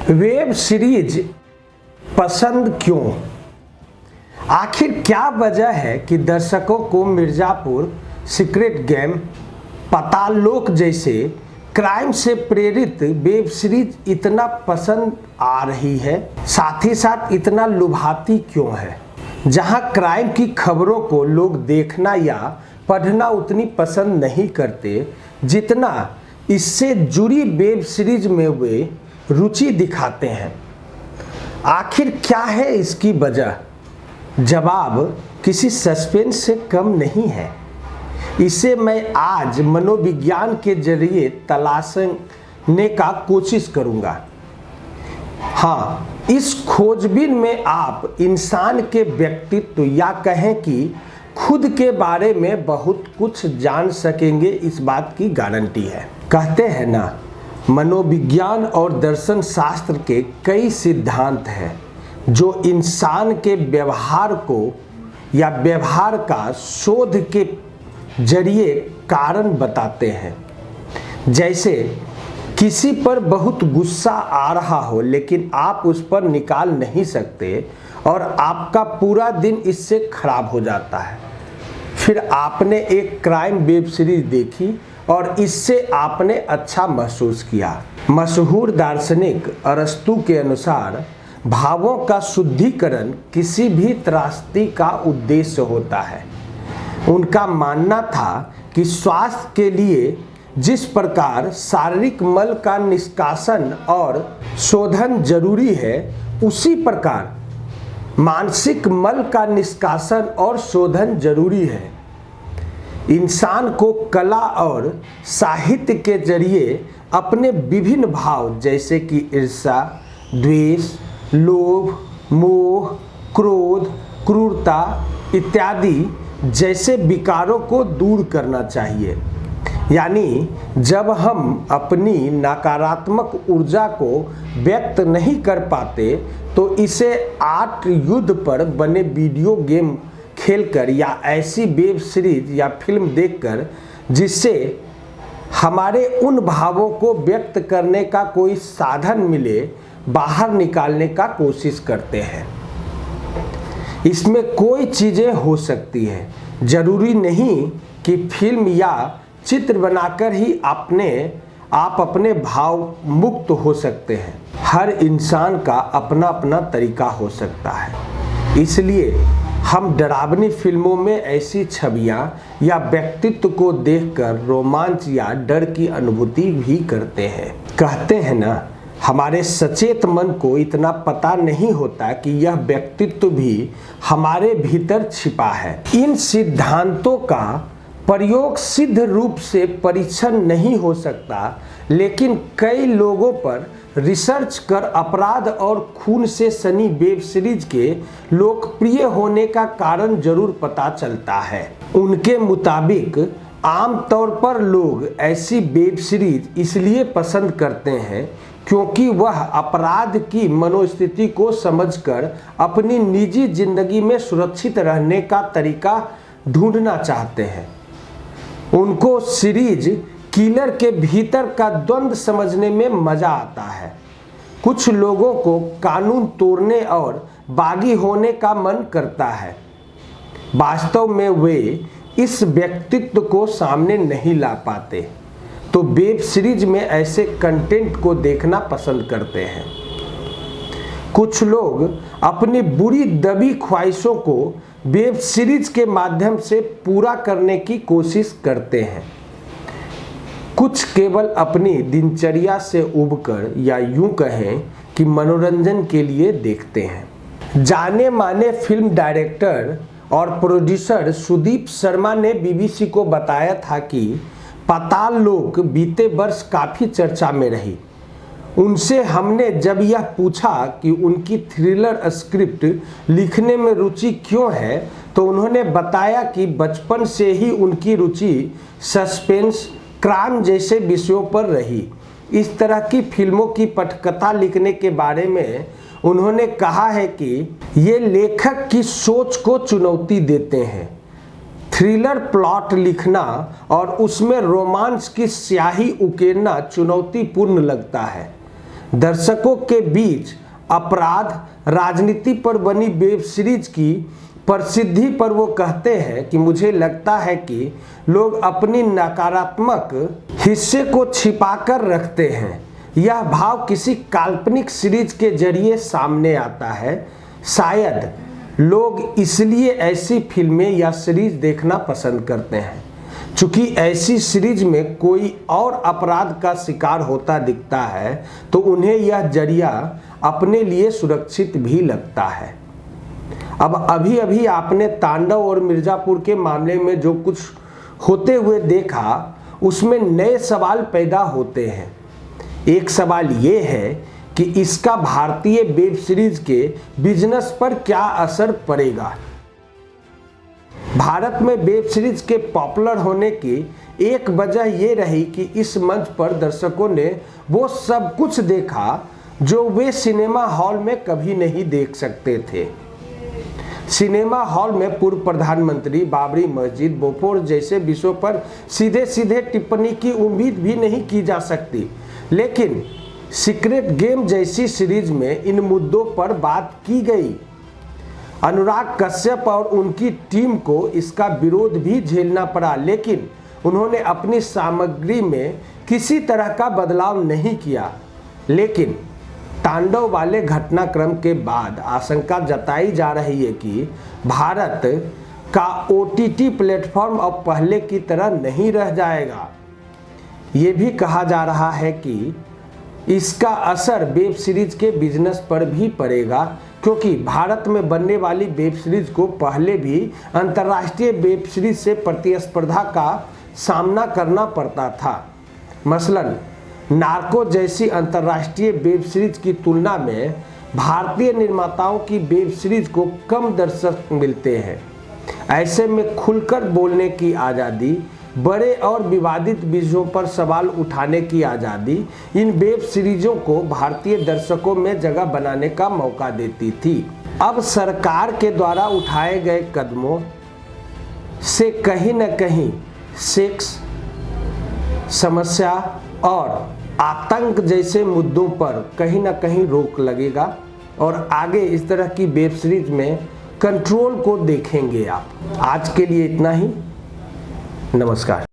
Web series पसंद क्यों? आखिर क्या वजह है कि दर्शकों को मिर्जापुर, सीक्रेट गेम, पाताललोक जैसे क्राइम से प्रेरित वेब सीरीज इतना पसंद आ रही है, साथ ही साथ इतना लुभाती क्यों है? जहां क्राइम की खबरों को लोग देखना या पढ़ना उतनी पसंद नहीं करते जितना इससे जुड़ी वेब सीरीज में वे रुचि दिखाते हैं। आखिर क्या है इसकी वजह? जवाब किसी सस्पेंस से कम नहीं है। इसे मैं आज मनोविज्ञान के जरिए तलाशने का कोशिश करूंगा। हाँ, इस खोजबीन में आप इंसान के व्यक्तित्व या कहें कि खुद के बारे में बहुत कुछ जान सकेंगे, इस बात की गारंटी है। कहते हैं ना, मनोविज्ञान और दर्शन शास्त्र के कई सिद्धांत हैं जो इंसान के व्यवहार को या व्यवहार का शोध के जरिए कारण बताते हैं। जैसे किसी पर बहुत गुस्सा आ रहा हो लेकिन आप उस पर निकाल नहीं सकते और आपका पूरा दिन इससे खराब हो जाता है। फिर आपने एक क्राइम वेब सीरीज देखी और इससे आपने अच्छा महसूस किया। मशहूर दार्शनिक अरस्तु के अनुसार भावों का शुद्धिकरण किसी भी त्रासदी का उद्देश्य होता है। उनका मानना था कि स्वास्थ्य के लिए जिस प्रकार शारीरिक मल का निष्कासन और शोधन जरूरी है, उसी प्रकार मानसिक मल का निष्कासन और शोधन जरूरी है। इंसान को कला और साहित्य के जरिए अपने विभिन्न भाव जैसे कि ईर्ष्या, द्वेष, लोभ, मोह, क्रोध, क्रूरता इत्यादि जैसे विकारों को दूर करना चाहिए। यानी जब हम अपनी नकारात्मक ऊर्जा को व्यक्त नहीं कर पाते तो इसे आर्ट युद्ध पर बने वीडियो गेम खेलकर या ऐसी वेब सीरीज या फिल्म देखकर जिससे हमारे उन भावों को व्यक्त करने का कोई साधन मिले, बाहर निकालने का कोशिश करते हैं। इसमें कोई चीज़ें हो सकती हैं, जरूरी नहीं कि फिल्म या चित्र बनाकर ही आप अपने भाव मुक्त हो सकते हैं। हर इंसान का अपना अपना तरीका हो सकता है। इसलिए हम डरावनी फिल्मों में ऐसी छवियां या व्यक्तित्व को देखकर रोमांच या डर की अनुभूति भी करते हैं। कहते हैं ना, हमारे सचेत मन को इतना पता नहीं होता कि यह व्यक्तित्व भी हमारे भीतर छिपा है। इन सिद्धांतों का प्रयोग सिद्ध रूप से परीक्षण नहीं हो सकता, लेकिन कई लोगों पर रिसर्च कर अपराध और खून से सनी वेब सीरीज के लोकप्रिय होने का कारण जरूर पता चलता है। उनके मुताबिक आमतौर पर लोग ऐसी वेब सीरीज इसलिए पसंद करते हैं क्योंकि वह अपराध की मनोस्थिति को समझकर अपनी निजी जिंदगी में सुरक्षित रहने का तरीका ढूंढना चाहते हैं। उनको सीरीज किलर के भीतर का द्वंद्व समझने में मजा आता है। कुछ लोगों को कानून तोड़ने और बागी होने का मन करता है। वास्तव में वे इस व्यक्तित्व को सामने नहीं ला पाते, तो वेब सीरीज में ऐसे कंटेंट को देखना पसंद करते हैं। कुछ लोग अपनी बुरी दबी ख्वाहिशों को वेब सीरीज के माध्यम से पूरा करने की कोशिश करते हैं। कुछ केवल अपनी दिनचर्या से उबकर या यूं कहें कि मनोरंजन के लिए देखते हैं। जाने माने फिल्म डायरेक्टर और प्रोड्यूसर सुदीप शर्मा ने बीबीसी को बताया था कि पाताललोक बीते वर्ष काफ़ी चर्चा में रही। उनसे हमने जब यह पूछा कि उनकी थ्रिलर स्क्रिप्ट लिखने में रुचि क्यों है, तो उन्होंने बताया कि बचपन से ही उनकी रुचि सस्पेंस, क्राइम जैसे विषयों पर रही। इस तरह की फिल्मों की पटकथा लिखने के बारे में उन्होंने कहा है कि ये लेखक की सोच को चुनौती देते हैं। थ्रिलर प्लॉट लिखना और उसमें रोमांस की स्याही उकेरना चुनौतीपूर्ण लगता है। दर्शकों के बीच अपराध राजनीति पर बनी वेब सीरीज की प्रसिद्धि पर वो कहते हैं कि मुझे लगता है कि लोग अपनी नकारात्मक हिस्से को छिपाकर रखते हैं। यह भाव किसी काल्पनिक सीरीज के जरिए सामने आता है। शायद लोग इसलिए ऐसी फिल्में या सीरीज देखना पसंद करते हैं चूंकि ऐसी सीरीज में कोई और अपराध का शिकार होता दिखता है तो उन्हें यह जरिया अपने लिए सुरक्षित भी लगता है। अब अभी आपने तांडव और मिर्जापुर के मामले में जो कुछ होते हुए देखा उसमें नए सवाल पैदा होते हैं। एक सवाल ये है कि इसका भारतीय वेब सीरीज के बिजनेस पर क्या असर पड़ेगा। भारत में वेब सीरीज के पॉपुलर होने की एक वजह ये रही कि इस मंच पर दर्शकों ने वो सब कुछ देखा जो वे सिनेमा हॉल में कभी नहीं देख सकते थे। सिनेमा हॉल में पूर्व प्रधानमंत्री, बाबरी मस्जिद, बोफोर्स जैसे विषयों पर सीधे सीधे टिप्पणी की उम्मीद भी नहीं की जा सकती, लेकिन सीक्रेट गेम जैसी सीरीज में इन मुद्दों पर बात की गई। अनुराग कश्यप और उनकी टीम को इसका विरोध भी झेलना पड़ा, लेकिन उन्होंने अपनी सामग्री में किसी तरह का बदलाव नहीं किया। लेकिन तांडव वाले घटनाक्रम के बाद आशंका जताई जा रही है कि भारत का OTT प्लेटफॉर्म अब पहले की तरह नहीं रह जाएगा। ये भी कहा जा रहा है कि इसका असर वेब सीरीज के बिजनेस पर भी पड़ेगा, क्योंकि भारत में बनने वाली वेब सीरीज को पहले भी अंतर्राष्ट्रीय वेब सीरीज से प्रतिस्पर्धा का सामना करना पड़ता था। मसलन नार्को जैसी अंतर्राष्ट्रीय वेब सीरीज की तुलना में भारतीय निर्माताओं की वेब सीरीज को कम दर्शक मिलते हैं। ऐसे में खुलकर बोलने की आज़ादी, बड़े और विवादित विषयों पर सवाल उठाने की आज़ादी इन वेब सीरीजों को भारतीय दर्शकों में जगह बनाने का मौका देती थी। अब सरकार के द्वारा उठाए गए कदमों से कहीं न कहीं सेक्स समस्या और आतंक जैसे मुद्दों पर कहीं न कहीं रोक लगेगा और आगे इस तरह की वेब सीरीज में कंट्रोल को देखेंगे आप। आज के लिए इतना ही। नमस्कार।